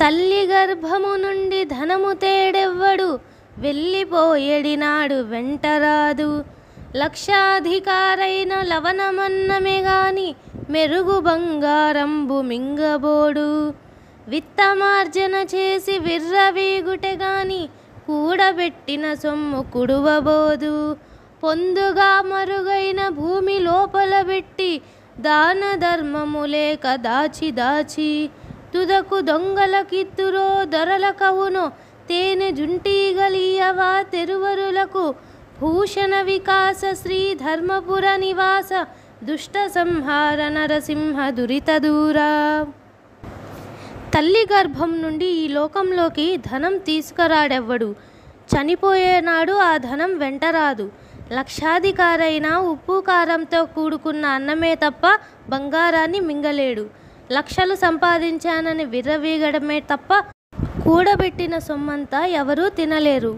తల్లి గర్భము నుండి ధనము తేడెవ్వడు, వెళ్ళిపోయేడినాడు వెంటరాదు. లక్షాధికారైన లవణమన్నమే గాని, మెరుగు బంగారంబు మింగబోడు. విత్తమార్జన చేసి విర్రవీగుటె గాని, కూడబెట్టిన సొమ్ము కుడువబోదు. పొందుగా మరుగైన భూమి లోపల పెట్టి, దాన ధర్మము లేక దాచి దాచి, తుదకు దొంగలకిత్తురో దొరల కవునో, తేనె జుంటీగలియవా తెరువరులకు. భూషణ వికాస శ్రీ ధర్మపుర నివాస, దుష్ట సంహార నరసింహ దురిత దూరా. తల్లి గర్భం నుండి ఈ లోకంలోకి ధనం తీసుకురాడెవ్వడు, చనిపోయేనాడు ఆ ధనం వెంటరాదు. లక్షాధికారైన ఉప్పు కారంతో కూడుకున్న అన్నమే తప్ప బంగారాన్ని మింగలేడు. లక్షలు సంపాదించానని విర్రవీగడమే తప్ప కూడబెట్టిన సొమ్మంతా ఎవరూ తినలేరు.